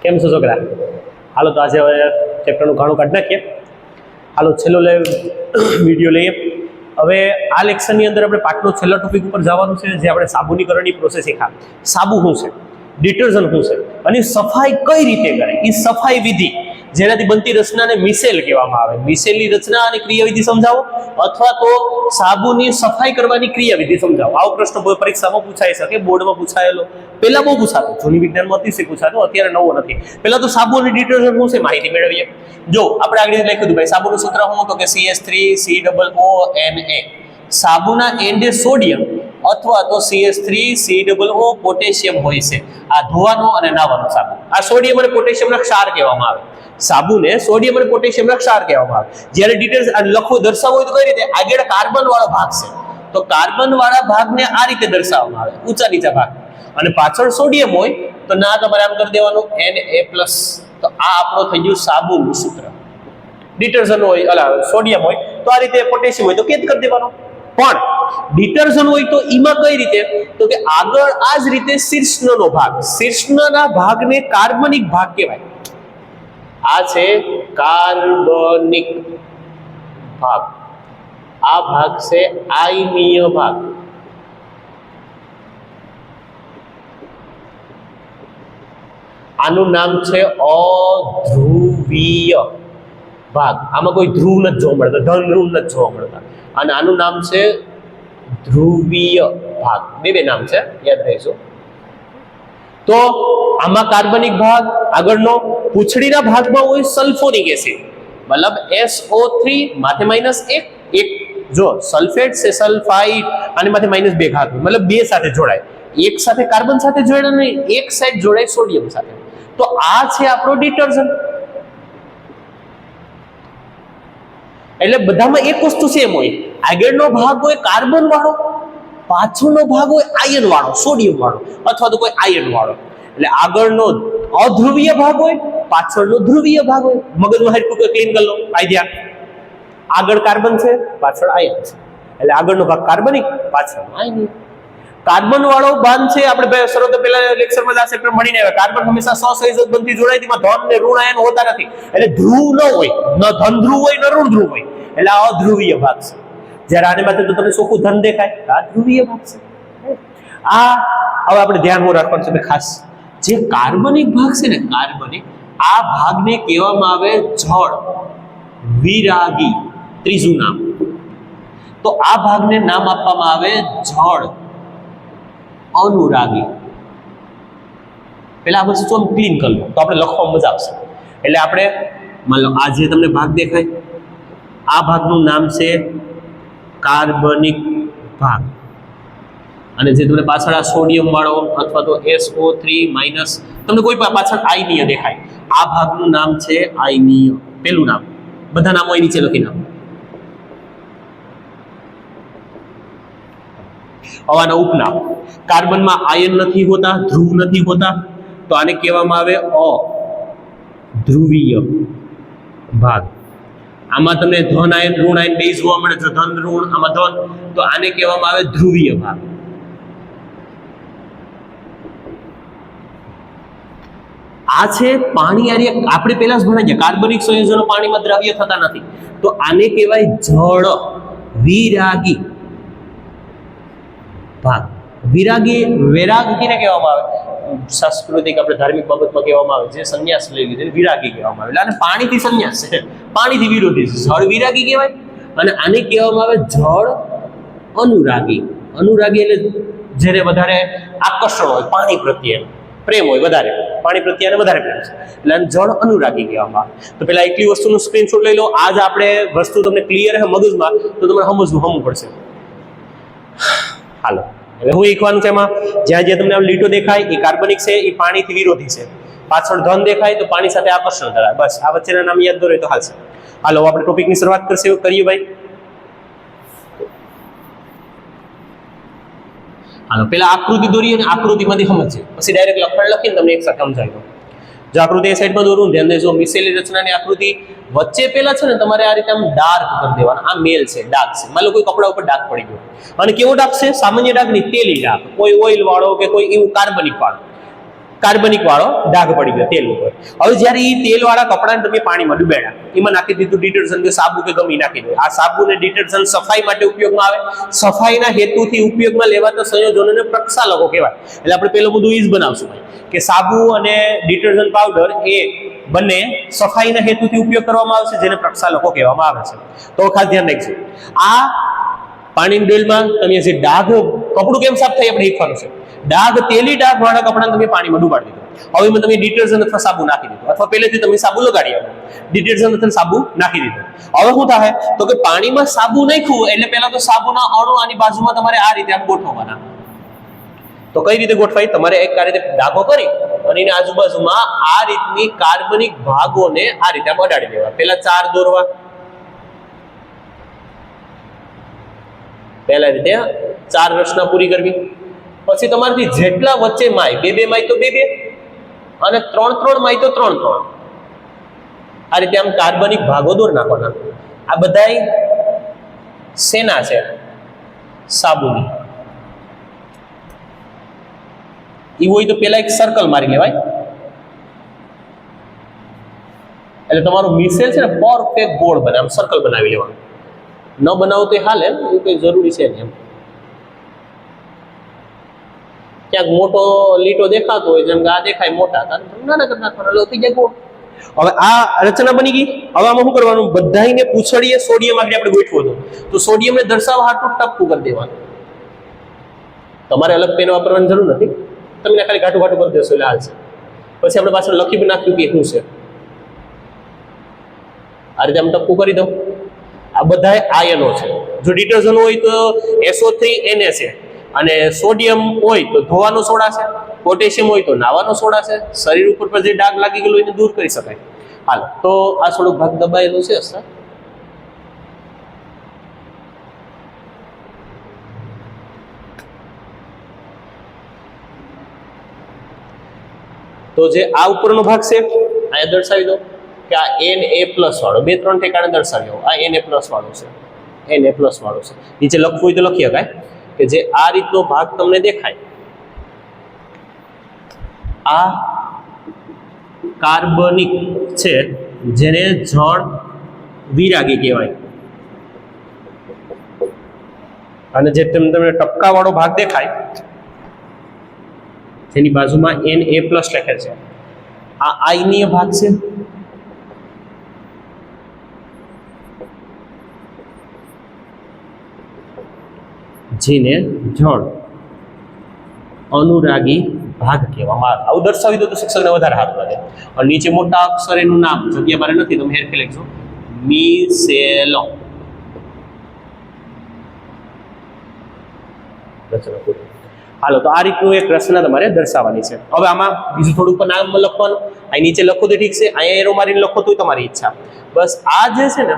કેમ છો છોકરા? હાલો તો આજે હવે ચેપ્ટરનું ઘણું કાઢી નાખીએ. હાલો છેલ્લો વિડીયો લઈએ. હવે આ લેક્ચરની અંદર આપણે પાઠનો છેલ્લા ટોપિક ઉપર જવાનું છે, જે આપણે સાબુનીકરણની પ્રોસેસ શીખા. સાબુ શું છે, ડિટર્જન્ટ શું છે, અને સફાઈ કઈ રીતે કરે, એ સફાઈ વિધિ જેનાથી બનતી રચનાને મિસેલ કહેવામાં આવે. મિસેલની રચના અને ક્રિયાવિધિ સમજાવો, અથવા તો સાબુની સફાઈ કરવાની ક્રિયાવિધિ સમજાવો. આવો પ્રશ્ન પરીક્ષામાં પૂછાઈ શકે, બોર્ડમાં પૂછાયેલો. પહેલા બહુ પૂછાતો, જૂની વિજ્ઞાનમાં અતિશય પૂછાતો, અત્યારે નવો નથી. પહેલા તો સાબુ અને ડિટર્જન્ટ શું છે માહિતી મેળવીએ. જો આપણે આગળ લખ્યું હતું ભાઈ, સાબુનું સૂત્ર શું તો કે CH3COONA. સાબુના એન્ડે સોડિયમ અથવા તો CH3COO પોટેશિયમ હોય છે. આ ધોવાનો અને નાવાનો સાબુ. આ સોડિયમ અને પોટેશિયમના ક્ષાર કહેવામાં આવે. સાબુને સોડિયમ અને પોટેશિયમના ક્ષાર કહેવામાં આવે. જ્યારે ડિટેલ્સ લખો દર્શાવવો હોય તો કઈ રીતે? આગળ કાર્બન વાળો ભાગ છે, તો કાર્બન વાળા ભાગને આ રીતે દર્શાવવામાં આવે, ઊંચા નીચા ભાગ. અને પાછળ સોડિયમ હોય તો ના તમારે આમ કરી દેવાનું Na+. તો આ આપણો થઈ ગયું સાબુનું સૂત્ર. ડિટર્જન્ટ હોય અલા સોડિયમ હોય તો આ રીતે, પોટેશિયમ હોય તો કેદ કરી દેવાનો. પણ ડિટર્જન્ટ હોય તો એમાં કઈ રીતે? તો કે આગળ આ જ રીતે શીર્ષનો ભાગ, શીર્ષના ભાગને કાર્બનિક ભાગ કહેવાય. આ છે કાર્બનિક ભાગ, આ ભાગ છે આયનીય ભાગ. આનું નામ છે અધ્રુવીય ભાગ. આમાં કોઈ ધ્રુવ નથી જોવા મળતા, ધન ધ્રુવ નથી જોવા મળતા. અને આનું નામ છે ધ્રુવીય ભાગ. બે નામ છે, યાદ રાખજો. તો આમાં કાર્બનિક ભાગ આગળનો, પૂંછડીના ભાગમાં હોય સલ્ફોનિક એસિડ, મતલબ SO3 માથે -1 જો સલ્ફેટ છે સલ્ફાઇડ, અને માથે -2 ઘાત, મતલબ બે સાથે જોડાય. એક સાથે કાર્બન સાથે જોડાય નહીં, એક સાઈડ જોડાય સોડિયમ સાથે. તો આ છે આપણો ડિટર્જન્ટ. એટલે બધામાં એક વસ્તુ સેમ હોય. આગળનો ભાગ હોય કાર્બન વાળો, પાછળનો ભાગ હોય આયન વાળો, સોડિયમ વાળો, અથવા તો કોઈ આયન વાળો. એટલે આગળનો અધ્રુવીય ભાગ હોય, પાછળનો ધ્રુવીય ભાગ હોય. મગજનું હાડકું ક્લીન કરી લો, આઈડિયા. આગળ કાર્બન છે, પાછળ આયન છે. એટલે આગળનો ભાગ કાર્બનિક, પાછળનો આયનિક. કાર્બન વાળો બાંધ છે, આપણે શરૂઆત પહેલા લેક્ચરમાં આ ચેપ્ટર મળીને આવ્યા. કાર્બન હંમેશા સહસંયોજક બંધથી જોડાય, તેમાં ધન ને ઋણ આયન હોતા નથી. એટલે ધ્રુવ ન હોય, ન ધન ધ્રુવ હોય ન ઋણ ધ્રુવ હોય. એટલે આ અધ્રુવીય ભાગ છે. જ્યારે આને બાજુ તો તમને ચોખ્ખું ધન દેખાય, આ ધ્રુવીય ભાગ છે. આ હવે આપણે ધ્યાનમાં રાખવાનું છે ખાસ, જે કાર્બનિક ભાગ છે ને, કાર્બનિક, આ ભાગને કહેવામાં આવે જળ વિરાગી. ત્રીજું નામ, તો આ ભાગને નામ આપવામાં આવે જળ અનુરાગી. પેલા આ વસ્તુ ક્લીન કરી લો તો આપણે લખવામાં મજા આવશે. એટલે આપણે માન લો આ જે તમને ભાગ દેખાય, આ ભાગનું નામ છે કાર્બનિક ભાગ. અને જે તમને પાછળ આ સોડિયમ વાળો અથવા તો SO3- તમને કોઈ પાછળ આયનીય દેખાય, આ ભાગનું નામ છે આયનીય. પેલું નામ, બધા નામો અહીં નીચે લખી નાખો. હવાના ઉપનામ, કાર્બનમાં આયન નથી હોતા, ધ્રુવ નથી હોતા, તો આને કહેવામાં આવે અધ્રુવીય ભાગ. આમાં તમને ધન આયન ઋણ આયન બે જોવા મળે છે, ધન ઋણ, આમાં ધન, તો આને કહેવામાં આવે ધ્રુવીય ભાગ. આ છે પાણી. આપણે પહેલા જ ભણાઈ ગયા, કાર્બનિક સંયોજનો પાણીમાં દ્રાવ્ય થતા નથી, તો આને કહેવાય જળ વિરાગી ભાગ. વિરાગી, વૈરાગ કેને કહેવામાં આવે? સાંસ્કૃતિક આપણે ધાર્મિક બાબતમાં કહેવામાં આવે, જે સંન્યાસ લઈ લીધે વિરાગી કહેવામાં આવે. એટલે આને પાણીથી સંન્યાસ છે, પાણીથી વિરોધી છે, જળ વિરાગી કહેવાય. અને આને કહેવામાં આવે જળ અનુરાગી. અનુરાગી એટલે જેને વધારે આકર્ષણ હોય, પાણી પ્રત્યે પ્રેમ હોય વધારે, પાણી પ્રત્યે વધારે પ્રેમ છે, એટલે આને જળ અનુરાગી કહેવામાં આવે. તો પેલા એટલી વસ્તુનું સ્ક્રીનશોટ લઈ લો. આજ આપણે વસ્તુ તમને ક્લિયર છે મગજમાં, તો તમારે સમજવું પડશે. હાલો, હવે હું શીખવાનું છે એમાં, જ્યાં જ્યાં તમને લીટો દેખાય એ કાર્બનિક છે, એ પાણીથી વિરોધી છે. પાછળ ધન દેખાય તો પાણી સાથે આકર્ષણ ધરાવે. બસ આ વચ્ચેના નામ યાદ દોરે તો હાલશે. હાલો આપણે ટોપિકની શરૂઆત કરીએ ભાઈ. હાલો પેલા આકૃતિ દોરીએ અને આકૃતિમાંથી સમજીએ, પછી ડાયરેક્ટ લખાણ લખીને તમને એક સાથે સમજાવી દઉં. જો આકૃતિ એ સાઈડમાં દોરું, ધ્યાન દેજો. મિસેલી રચનાની આકૃતિ વચ્ચે પેલા છે ને તમારે આ રીતે આમ ડાર્ક કરી દેવાના. આ મેલ છે, ડાર્ક છે. માનો કોઈ કપડા ઉપર ડાર્ક પડી ગયો, અને કેવો ડાર્ક છે? સામાન્ય ડાર્ક નહીં, તેલી ડાર્ક. કોઈ ઓઇલ વાળો કે કોઈ એવું કાર્બનિક વાળો. કાર્બનિક વાળો ડાઘ પડી ગયો તેલ ઉપર. હવે જ્યારે એ તેલ વાળા કપડાને તમે પાણીમાં ડુબાડ્યા, એમાં નાખી દીધું ડિટર્જન્ટ કે સાબુ કે ગમે નાખી દો. આ સાબુ ને ડિટર્જન્ટ સફાઈ માટે ઉપયોગમાં આવે. સફાઈના હેતુથી ઉપયોગમાં લેવાતા સંયોજનોને પ્રક્ષાલકો કહેવાય. એટલે આપણે પેલું બધું ઈ જ બનાવશું ભાઈ કે સાબુ અને ડિટર્જન્ટ પાવડર એ બંને સફાઈના હેતુથી ઉપયોગ કરવામાં આવે છે, જેને પ્રક્ષાલકો કહેવામાં આવે છે. તો ખાસ ધ્યાન રાખજો. આ પાણીની ડોલમાં તમે જે ડાઘ, કપડું કેમ સાફ થાય આપણે શીખવાનું છે. ડાઘ, તેલી ડાઘ વાળા કપડાને તમે પાણીમાં ડુબાડી દીધું. હવે એમાં તમે ડિટર્જન્ટ અથવા સાબુ નાખી દીધું, અથવા પહેલેથી તમે સાબુ લગાડી આવ્યો, ડિટર્જન્ટ અથવા સાબુ નાખી દીધું. હવે શું થાય તો કે પાણીમાં સાબુ નાખ્યું એટલે પહેલા તો સાબુના અણુ આની બાજુમાં તમારે આ રીતે આમ ગોઠવવાના. તો કઈ રીતે ગોઠવાય? તમારે એક આ રીતે ડાઘો કરી અને એની આજુબાજુમાં આ રીતની કાર્બનિક ભાગોને આ રીતે આમ અડાડી દેવા. પહેલા 4 દોરવા, પહેલા રીતે 4 રચના પૂરી કરવી. પછી તમારાથી જેટલા વચ્ચે માય, 2 માય તો 2 અને 3 માય તો 3. આ રીતે આમ કાર્બનિક ભાગો દોર નાખવાના. આ બધાય શેના છે? સાબુની. એ હોય તો પેલા એક સર્કલ મારી લેવાય, એટલે તમારું મિસેલ છે ને પરફેક્ટ ગોળ બને. આમ સર્કલ બનાવી લેવાનું. ન બનાવો તો હાલે, એવું કઈ જરૂરી છે નહીં. એમ ક્યાંક મોટો લીટો દેખાતો હોય, જેમ કે આ દેખાય મોટા, નાના કરી નાખવાના, થઈ જાય ગોળ. હવે આ રચના બની ગઈ. હવે આમાં શું કરવાનું? બધાને પૂછડીએ સોડિયમ આપણે ગોઠવો હતો, તો સોડિયમને દર્શાવવા હાટું ટપકું કરી દેવાનું. તમારે અલગ પેન વાપરવાની જરૂર નથી, તમને ખાલી ઘાટું ઘાટું કરી દેશો એટલે હાલશે. પછી આપણે પાછળ લખી બી નાખ્યું કે શું છે. આ રીતે આમ ટપકું કરી દો. આ બધા આયનો છે. જો ડિટર્જન્ટ હોય તો SO3 Na છે, અને સોડિયમ હોય તો ધોવાનો સોડા છે, પોટેશિયમ હોય તો નાવાનો સોડા છે. શરીર ઉપર પર જે ડાઘ લાગી ગયેલો એને દૂર કરી શકાય. હાલો, તો આ થોડુંક ભાગ દબાયેલું છે સર. તો જે આ ઉપરનો ભાગ છે અહીંયા દર્શાવી દો કે આ Na+ વાળો 2-3 ઠેકાણે દર્શાવ્યો. આ Na+ વાળો છે, Na+ વાળો છે. નીચે લખવું હોય તો લખી શકાય કે જે આ રીતનો ભાગ તમને દેખાય, આ કાર્બનિક છે, જેને જળ વિરાગી કહેવાય. અને જે તમને ટપકા વાળો ભાગ દેખાય, જેની બાજુમાં Na+ લખેલ છે, આ આયનીય ભાગ છે. જેને જળ અનુરાગી ભાગ કહેવામાં આવે. આવું દર્શાવી દો તો શિક્ષકને વધારે સારું લાગે. અને નીચે મોટા અક્ષર એનું નામ, જગ્યા મારે નથી, તમે હેરખી લખજો, મિસેલો. હાલો, તો આ રીતનું એક રચના તમારે દર્શાવવાની છે. હવે આમાં બીજું થોડું ઉપર નામ લખવાનું. અહીં નીચે લખો તો ઠીક છે, અહીંયા એરો મારીને લખો તો તમારી ઈચ્છા. બસ આ જે છે ને,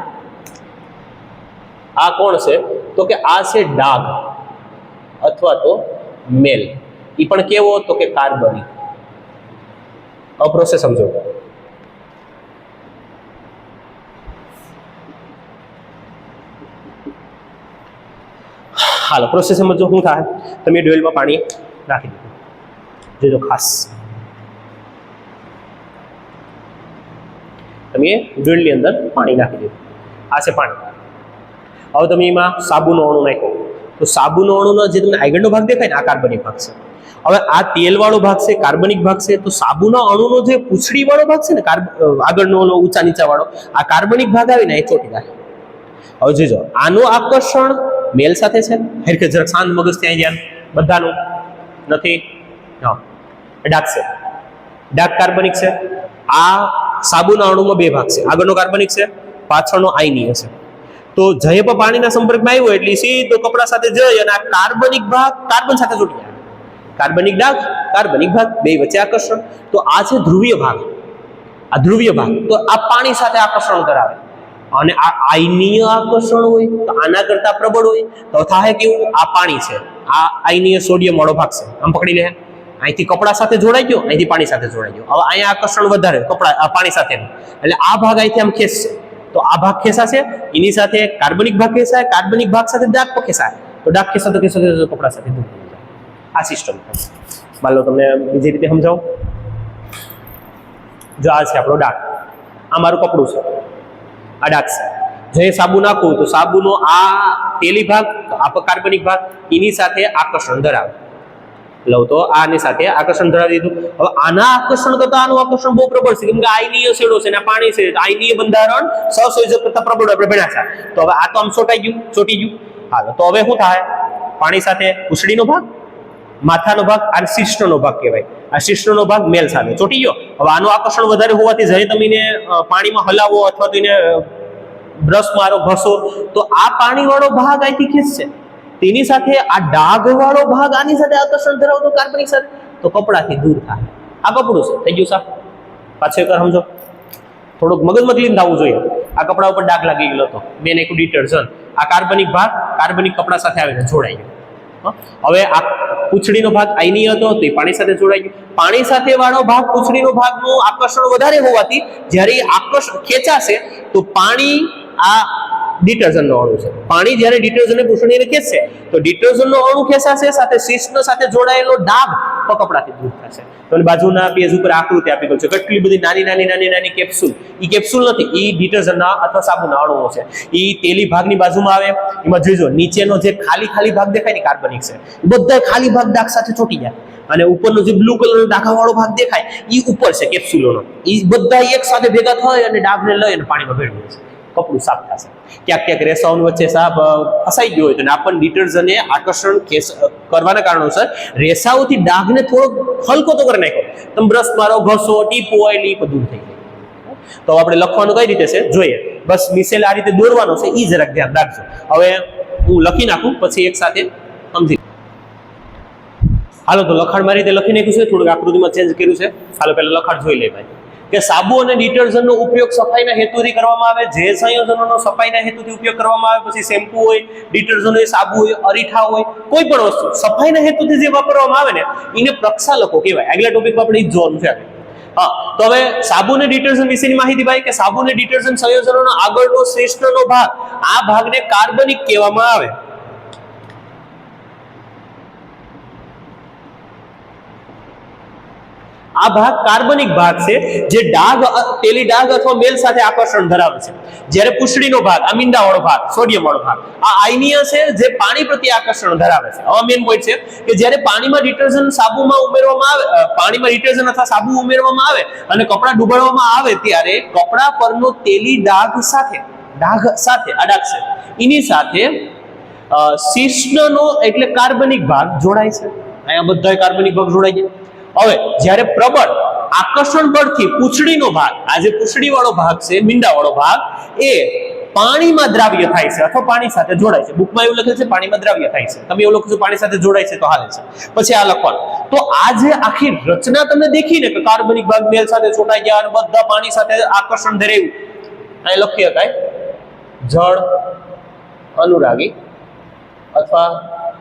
આ કોણ છે? તો કે આ છે ડાઘ અથવા તો મેલ. એ પણ કેવો? તો કે કાર્બનિક. હવે પ્રોસેસ સમજો. હાલો, પ્રોસેસ સમજો. શું થાય? તમે ડોલમાં પાણી નાખી દીધું, જોજો ખાસ. તમે ડોલની અંદર પાણી નાખી દીધું. આ છે પાણી. હવે તમે એમાં સાબુનો અણુ નાખ્યો, તો સાબુનો અણુનો જે તમને આગળનો ભાગ દેખાય ને, આ કાર્બનિક ભાગ છે. હવે આ તેલ વાળો ભાગ છે, કાર્બનિક ભાગ છે. તો સાબુના અણુનો જે પૂંછડી વાળો ભાગ છે ને, આગળનો ઊંચા નીચા વાળો, આ કાર્બનિક ભાગ આવીને એ ચોટી જાય. હવે જોજો, આનું આકર્ષણ મેલ સાથે છે. હરખે જરાક શાંત મગજ ત્યાં ધ્યાન બધાનું નથી. હા, ડાઘ છે, ડાઘ કાર્બનિક છે. આ સાબુના અણુમાં 2 ભાગ છે, આગળનો કાર્બનિક છે, પાછળનો આયનીય છે. તો જય પણ પાણીના સંપર્કમાં આવ્યો એટલે સીધો કપડા સાથે જઈ અને આ કાર્બનિક ભાગ કાર્બન સાથે જોડી જાય. કાર્બનિક ડાઘ, કાર્બનિક ભાગ, 2 વચ્ચે આકર્ષણ. તો આ છે ધ્રુવીય ભાગ. આ ધ્રુવીય ભાગ તો આ પાણી સાથે આકર્ષણ ધરાવે. અને આ આયનીય આકર્ષણ હોય તો આના કરતા પ્રબળ હોય. તો થાય કેવું? આ પાણી છે, આ આયનીય સોડિયમ વાળો ભાગ છે. આમ પકડી લે, અહીંથી કપડા સાથે જોડાઈ ગયો, અહીંથી પાણી સાથે જોડાઈ ગયો. હવે અહીંયા આકર્ષણ વધારે કપડા પાણી સાથે, એટલે આ ભાગ અહીંથી આમ ખેંચશે. તો આ ભાગ ખેંચાશે, એની સાથે કાર્બનિક ભાગ ખેંચાય, કાર્બનિક ભાગ સાથે ડાઘ પણ ખેંચાય. તો ડાઘ ખેંચાતો કપડા સાથે દૂર થઈ જાય. આ સિસ્ટમ. માનો તમને બીજી રીતે સમજાવું. જો આ છે આપણો ડાઘ, આ મારું કપડું છે, આ ડાઘ છે. જે સાબુ નાખું તો સાબુનો આ તેલી ભાગ, આ કાર્બનિક ભાગ એની સાથે આકર્ષણ ધરાવે. લઉં તો આની સાથે આકર્ષણ ધરાવી દીધું. હવે આના આકર્ષણ કરતા આનું આકર્ષણ બહુ પ્રબળ છે, કેમ કે આયનીય શેડો છે ને પાણી છે. આયનીય બંધારણ સહસંયોજક કરતા પ્રબળ આપણે ભણ્યા છે. તો હવે આ તો આમ ચોટી ગયું. હાલો તો હવે શું થાય? પાણી સાથે પૂંછડીનો ભાગ, માથાનો ભાગ અને શિષ્ટનો ભાગ કહેવાય. આ શિષ્ટનો ભાગ મેલ સાથે ચોટી ગયો. હવે આનું આકર્ષણ વધારે હોવાથી જ્યારે તમે એને પાણીમાં હલાવો અથવા તો એને બ્રશ મારો, ઘસો, તો આ પાણી વાળો ભાગ અહીંથી ખેંચશે. તેની સાથે આ ડાઘ વાળો ભાગ આની સાથે આકર્ષણ ધરાવતો કાર્બનિક સાથે, તો કપડાથી દૂર થાય. આ કપડું છે, થઈ ગયું સાફ. પાછું એકવાર સમજો, થોડુંક મગજમાં ક્લીન થવું જોઈએ. આ કપડા ઉપર ડાઘ લાગી ગયેલો હતો, મેં નાખ્યું ડિટર્જન્ટ, આ કાર્બનિક ભાગ કાર્બનિક કપડા સાથે આવીને જોડાઈ ગયો. હવે આ પૂંછડીનો ભાગ આયનીય હતો તો એ પાણી સાથે જોડાઈ ગયો. પાણી સાથે વાળો ભાગ પૂંછડીનો ભાગનું આકર્ષણ વધારે હોવાથી જ્યારે આકર્ષણ ખેંચાશે તો પાણી આ ડિટર્જન્ટનો અણુ છે. પાણી જ્યારે ડિટર્જન્ટને પૂંછડીને ખેંચશે તો ડિટર્જન્ટનો અણુ ખેંચાશે, સાથે શિષ્ટ સાથે જોડાયેલો ડાઘ તો કપડાથી દૂર થશે. તો બાજુના પેજ ઉપર આકૃતિ આપી ગયું છે, કેટલી બધી નાની કેપ્સ્યુલ. એ કેપ્સ્યુલ નથી, એ ડિટર્જન્ટના અથવા સાબુના અણુઓ છે. એ તેલી ભાગની બાજુમાં આવે. એમાં જોઈજો નીચેનો જે ખાલી ભાગ દેખાય ને કાર્બનિક છે, બધા ખાલી ભાગ ડાઘ સાથે ચોટી જાય. અને ઉપરનો જે બ્લુ કલરનો ડાઘાવાળો ભાગ દેખાય એ ઉપર છે કેપ્સ્યુલોનો. એ બધા એક સાથે ભેગા થાય અને ડાઘને લઈ અને પાણીમાં ભેળવે છે. કપડું સાફ થશે. ક્યાંક રેસાઓની વચ્ચે સાફ ફસાઈ ગયો હોય તો આપણ ડિટર્જન્ટે આકર્ષણ કરવાના કારણોસર રેસાઓથી ડાઘને થોડોક હલકો તો કરી નાખ્યો. તમે બ્રશ મારો, ઘસો, ટીપો ઓઇલ એ બધું થઈ જાય. તો આપણે લખવાનું કઈ રીતે છે જોઈએ. બસ મિસેલ આ રીતે દોરવાનો છે, એ જરાક ધ્યાન રાખજો. હવે હું લખી નાખું, પછી એક સાથે સમજી. હાલો તો લખાણમાં રીતે લખી નાખ્યું છે, થોડુંક આકૃતિમાં ચેન્જ કર્યું છે. હાલો પહેલા લખાણ જોઈ લે ભાઈ, કે સાબુ અને ડિટર્જન્ટનો ઉપયોગ સફાઈના હેતુથી કરવામાં આવે. જે સંયોજનોનો સફાઈના હેતુથી ઉપયોગ કરવામાં આવે, પછી શેમ્પુ હોય, ડિટર્જન્ટ હોય, સાબુ હોય, અરીઠા હોય, કોઈ પણ વસ્તુ સફાઈના હેતુથી જે વાપરવામાં આવે ને એને પ્રક્ષાલકો કહેવાય. આગલા ટોપિકમાં આપણે એ જ જોવાનું છે. હા, તો હવે સાબુ અને ડિટર્જન્ટ વિશેની માહિતી ભાઈ, કે સાબુ અને ડિટર્જન્ટ સંયોજનોનો આગળનો શ્રેષ્ઠનો ભાગ, આ ભાગને કાર્બનિક કહેવામાં આવે. આ ભાગ કાર્બનિક ભાગ છે, જે ડાઘ, તેલી ડાઘ અથવા મેલ સાથે આકર્ષણ ધરાવે છે. જ્યારે પૂંછડીનો ભાગ, આ મીંડાવાળો ભાગ, સોડિયમ વાળો ભાગ, આ આયનીય છે, જે પાણી પ્રત્યે આકર્ષણ ધરાવે છે. હવે મેઇન પોઈન્ટ છે કે જ્યારે પાણીમાં ડિટર્જન્ટ સાબુમાં ઉમેરવામાં આવે, પાણીમાં ડિટર્જન્ટ અથવા સાબુ ઉમેરવામાં આવે અને કપડાં ડૂબાડવામાં આવે, ત્યારે કપડા પરનો તેલી ડાઘ સાથે આ ડાઘ છે એની સાથે શિષ્ટનો એટલે કાર્બનિક ભાગ જોડાય છે. અહીંયા બધા કાર્બનિક ભાગ જોડાઈ જાય. હવે જ્યારે પ્રબળ આકર્ષણ બળથી પૂંછડીનો ભાગ, આ જે પૂંછડી વાળો ભાગ છે, મીંડા વાળો ભાગ, એ પાણીમાં દ્રાવ્ય થાય છે અથવા પાણી સાથે જોડાય છે. બુકમાં એવું લખેલું છે પાણીમાં દ્રાવ્ય થાય છે, તમે એવું લખો છો પાણી સાથે જોડાય છે તો હાલે છે. પછી આ લખવાનું. તો આ જે આખી રચના તમને દેખીને કે કાર્બનિક ભાગ મેલ સાથે જોડાઈ ગયા અને બધા પાણી સાથે આકર્ષણ ધરાવ્યું, અહીં લખી શકાય જળ અનુરાગી, અથવા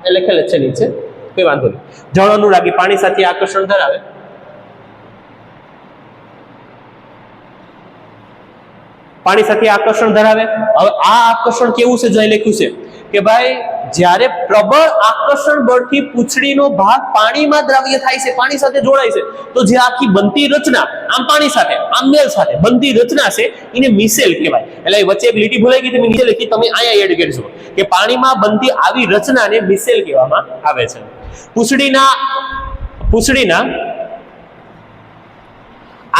એ લખેલ છે નીચે, કોઈ વાંધો નહીં. જળ અનુરાગી પાણી સાથે આકર્ષણ ધરાવે. પાણી સાથે આકર્ષણ ધરાવે. હવે આ આકર્ષણ કેવું છે, જઈ લખ્યું છે કે ભાઈ જ્યારે પ્રબળ આકર્ષણ બળથી પૂંછડીનો ભાગ પાણીમાં દ્રાવ્ય થાય છે, પાણી સાથે જોડાય છે, તો જે આખી બનતી રચના આમ પાણી સાથે, આમ મેલ સાથે બનતી રચના છે એને મિસેલ કહેવાય. એટલે વચ્ચે એક લીટી ભૂલાઈ ગઈ, તમે નીચે લખી, તમે અહીંયા એડ કરજો કે પાણીમાં બનતી આવી રચનાને મિસેલ કહેવામાં આવે છે. પૂંછડીના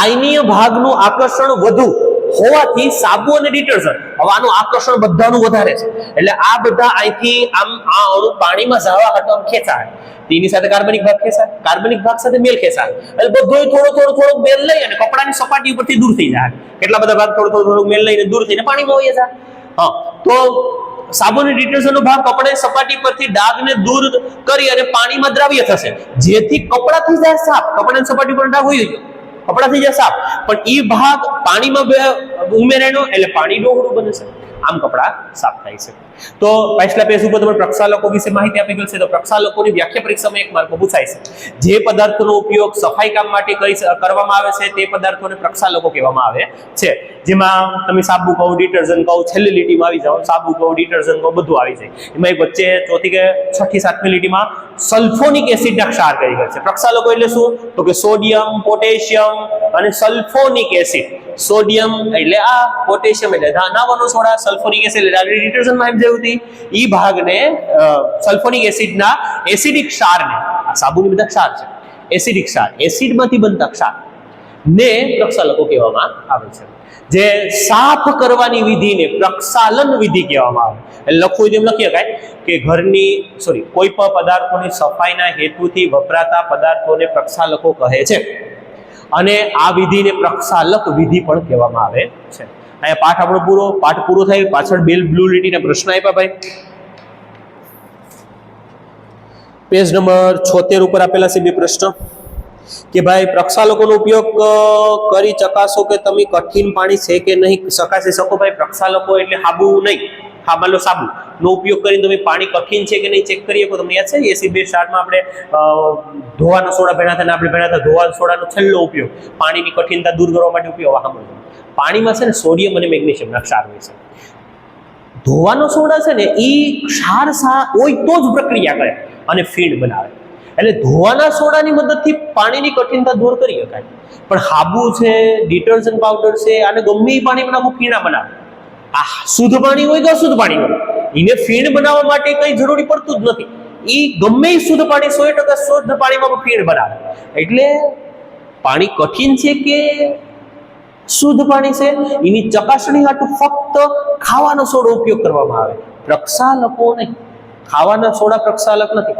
આયનીય ભાગનું આકર્ષણ વધુ હોવાથી સાબુ અને ડિટર્જન્ટ, હવે આનું આકર્ષણ બધાનું વધારે છે. એટલે આ બધા અહીંથી આમ આ અણુ પાણીમાં જવા હાટો આમ ખેંચાય, તેની સાથે કાર્બનિક ભાગ ખેંચાય, કાર્બનિક ભાગ સાથે મેલ ખેંચાય. એટલે બધું થોડો મેલ લઈ અને કપડાની સપાટી ઉપરથી દૂર થઈ જાય. કેટલા બધા ભાગ થોડો મેલ લઈને દૂર થઈને પાણીમાં વહી જાય. હા, તો સાબુ અને ડિટર્જન્ટનો ભાગ કપડાની સપાટી પરથી ડાઘને દૂર કરી અને પાણીમાં દ્રાવ્ય થશે, જેથી કપડા થઈ જાય સાફ. કપડાની સપાટી પર ડાઘ હોય કપડા થઈ જાય સાફ, પણ એ ભાગ પાણીમાં ઉમેરાયનો એટલે પાણી ડોહળું બને છે. આમ કપડા સાફ થાય છે. તો પાછલા પેજ ઉપર તમને પ્રક્ષાલકો વિશે માહિતી આપી ગઈ છે. તો પ્રક્ષાલકોની વ્યાખ્યા પરીક્ષામાં એક માર્ક પૂછાય છે. જે પદાર્થોનો ઉપયોગ સફાઈ કામ માટે કરવામાં આવે છે તે પદાર્થોને પ્રક્ષાલકો કહેવામાં આવે છે. જેમાં તમે સાબુ કહો, ડિટર્જન્ટ કહો, છેલ્લી લીટીમાં આવી જાઓ, સાબુ કહો, ડિટર્જન્ટ કહો, બધું આવી જાય. એમાં એક વચ્ચે ચોથી કે છઠ્ઠી સાતમી લીટીમાં સલ્ફોનિક એસિડના ક્ષાર કરી ગયા છે. પ્રક્ષાલકો એટલે શું? તો કે સોડિયમ, પોટેશિયમ અને સલ્ફોનિક એસિડ. સોડિયમ એટલે આ, પોટેશિયમ એટલે નાવાનો સોડા, સલ્ફોનિક એસિડ એટલે ડિટર્જન્ટમાં એમ જેવું હતી ઈ ભાગને સલ્ફોનિક એસિડના એસિડિક ક્ષારને, આ સાબુની બધા ક્ષાર છે, એસિડિક ક્ષાર, એસિડમાંથી બનતા ક્ષાર ને પ્રક્ષાલકો કહેવામાં આવે છે. જે સાફ કરવાની વિધિને પ્રક્ષાલન વિધિ કહેવામાં આવે. એટલે લખવું એમ લખી શકાય કે કોઈ પણ પદાર્થોની સફાઈના હેતુથી વપરાતા પદાર્થોને પ્રક્ષાલકો કહે છે અને આ વિધિને પ્રક્ષાલક વિધિ પણ કહેવામાં આવે છે. અહીંયા પાઠ પૂરો થાય. પાછળ બ્લુ લીટીના પ્રશ્ન આપ્યા ભાઈ. પેજ નંબર 76 ઉપર આપેલા છે બે પ્રશ્ન કે ભાઈ પ્રક્ષાલકોનો ઉપયોગ કરી ચકાસો કે તમે કઠિન પાણી છે કે નહીં ચકાસી શકો. ભાઈ પ્રક્ષાલકો એટલે સાબુ નહીં, હા માનો સાબુ નો ઉપયોગ કરીને તમે પાણી કઠિન છે કે નહીં ચેક કરી શકો. તમને યાદ છે એસી2 સ્ટારમાં આપણે ધોવાનો સોડા ભણ્યા હતા ને આપણે ભણ્યા હતા ધોવાનો સોડાનો છેલ્લો ઉપયોગ પાણીની કઠિનતા દૂર કરવા માટે ઉપયોગ. પાણીમાં છે ને સોડિયમ અને મેગ્નેશિયમના ક્ષાર હોય છે. ધોવાનો સોડા છે ને એ ક્ષાર હોય તો જ પ્રક્રિયા કરે અને ફીણ બનાવે. એટલે ધોવાના સોડાની મદદથી પાણીની કઠિનતા દૂર કરી શકાય. પણ સાબુ છે, ડિટર્જન્ટ પાવડર છે, આને ગમે એ પાણી બનાવવું ફીણા બનાવે. આ શુદ્ધ પાણી હોય કે અશુદ્ધ પાણી હોય, એને ફીણ બનાવવા માટે કઈ જરૂરી પડતું જ નથી. એ ગમે શુદ્ધ પાણી 100% શુદ્ધ પાણીમાં ફીણ બનાવે. એટલે પાણી કઠિન છે કે શુદ્ધ પાણી છે એની ચકાસણી હાટુ ફક્ત ખાવાનો સોડો ઉપયોગ કરવામાં આવે. પ્રક્ષાલકો નહીં, ખાવાના સોડા પ્રક્ષાલક નથી,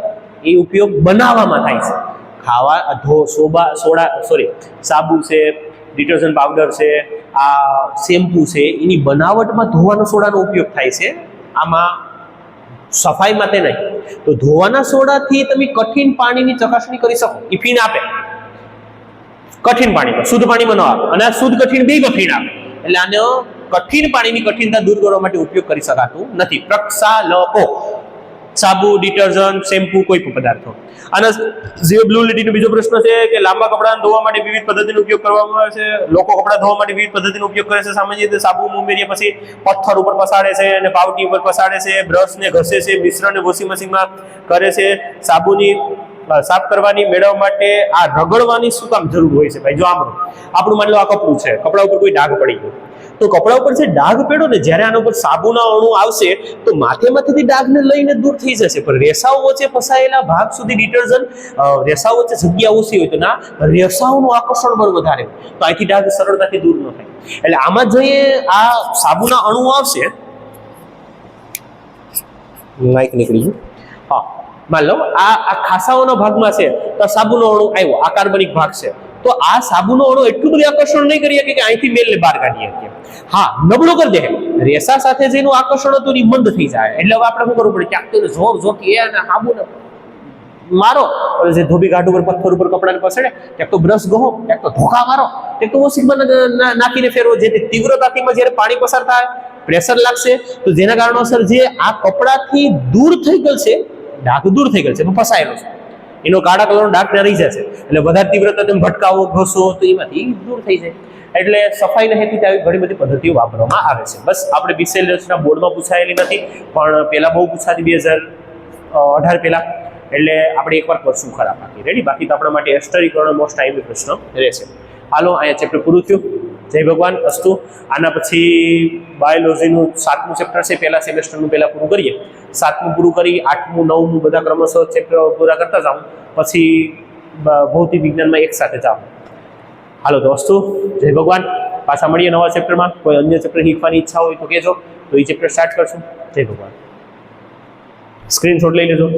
એ ઉપયોગ બનાવવામાં થાય છે. સાબુ છે, ડિટર્જન્ટ પાવડર છે, આ શેમ્પુ છે, એની બનાવટમાં ધોવાના સોડાનો ઉપયોગ થાય છે. આમાં સફાઈ માટે નહીં. તો ધોવાના સોડાથી તમે કઠિન પાણીની ચકાસણી કરી શકો. એ ફીણ આપે કઠિન પાણીમાં, શુદ્ધ પાણીમાં ન આપે. અને આ શુદ્ધ કઠિન બેમાં ફીણ આપે. એટલે આને કઠિન પાણીની કઠિનતા દૂર કરવા માટે ઉપયોગ કરી શકાતું નથી. પ્રક્ષાલકો સાબુ, ડિટર્જન્ટ, શેમ્પુ, કોઈ પણ પદાર્થો. અને જે બ્લુ લીટીનો બીજો પ્રશ્ન છે કે લાંબા કપડાં ધોવા માટે વિવિધ પદ્ધતિનો ઉપયોગ કરવામાં આવે છે. લોકો કપડાં ધોવા માટે વિવિધ પદ્ધતિનો ઉપયોગ કરે છે. સામાન્ય રીતે સાબુ ઉમેર્યા પછી પથ્થર ઉપર પસાડે છે અને પાવટી ઉપર પસાડે છે, બ્રશને ઘસે છે, મિશ્રણને વોશિંગ મશીનમાં કરે છે. સાબુની સાફ કરવાની મેળવવા માટે આ રગડવાની શું કામ જરૂર હોય છે? ભાઈ જો આપણું માની લો આ કપડું છે, કપડા ઉપર કોઈ ડાઘ પડી ગયો, તો કપડા ઉપર જે ડાઘ પડ્યો ને જ્યારે આના ઉપર સાબુના અણુ આવશે તો માથેથી ડાઘને લઈને દૂર થઈ જશે. પણ રેસાઓ વચ્ચે ફસાયેલા ભાગ સુધી ડિટર્જન્ટ, રેસાઓ વચ્ચે જગ્યા ઓછી હોય તો ના રેસાઓનું આકર્ષણ બળ વધારે હોય તો અહીંથી ડાઘ સરળતાથી દૂર ન થાય. એટલે આમાં જોઈએ આ સાબુના અણુ આવશે, માઈક નીકળી ગયું, હા માન લો આ ખાસાઓના ભાગમાં છે તો સાબુનો અણુ આવ્યો, આ કાર્બનિક ભાગ છે, તો આ સાબુનો અણુ એટલું બધું આકર્ષણ નહીં કરી શકે કે અહીંથી મેલને બહાર કાઢી શકીએ. હા નબળો કરી દે, રેસા સાથે જેનું આકર્ષણ હતું એ મંદ થઈ જાય. એટલે હવે આપણે શું કરવું પડે? ક્યાંક તો જોરથી એ સાબુને મારો, જે ધોબી ઘાટ ઉપર પથ્થર ઉપર કપડાને પસડે, ક્યાંક તો બ્રશ ગહો, ક્યાંક તો ધોકા મારો, ક્યાંક તો વોશિંગમાં નાખીને ફેરવો. જેથી તીવ્રતાથી જ્યારે પાણી પસાર થાય પ્રેશર લાગશે તો જેના કારણોસર જે આ કપડાથી દૂર થઈ ગયેલ છે, ડાઘ દૂર થઈ ગયેલ છે, ફસાયેલો છે, એનો કાળા કલરનો ડાઘ ત્યાં રહી જશે. એટલે વધારે તીવ્રતા તમે ભટકાવો, ઘસો તો એમાંથી દૂર થઈ જાય. એટલે સફાઈના હેતુથી આવી ઘણી બધી પદ્ધતિઓ વાપરવામાં આવે છે. બસ આપણે BCLSના બોર્ડમાં પૂછાયેલી નથી, પણ પહેલા બહુ પૂછાતી 2018 પહેલા. એટલે આપણે એકવાર કરશું ખરા બાકી રેડી. બાકી તો આપણા માટે એસ્ટરીકરણ મોસ્ટ ટાઈમ પ્રશ્ન રહેશે. હાલો અહીંયા ચેપ્ટર પૂરું થયું. જય ભગવાન અસ્તુ. આના પછી બાયોલોજીનું 7મું ચેપ્ટર છે, પહેલા સેમેસ્ટરનું પહેલા પૂરું કરીએ. 7મું પૂરું કરી 8મું 9મું બધા ક્રમશઃ ચેપ્ટર પૂરા કરતા જાઉં, પછી ભૌતિક વિજ્ઞાનમાં એક સાથે જાઉં. હાલો તો અસ્તુ, જય ભગવાન. પાછા મળીએ નવા ચેપ્ટરમાં. કોઈ અન્ય ચેપ્ટર શીખવાની ઈચ્છા હોય તો કહેજો, તો એ ચેપ્ટર સ્ટાર્ટ કરશું. જય ભગવાન. સ્ક્રીનશોટ લઈ લેજો.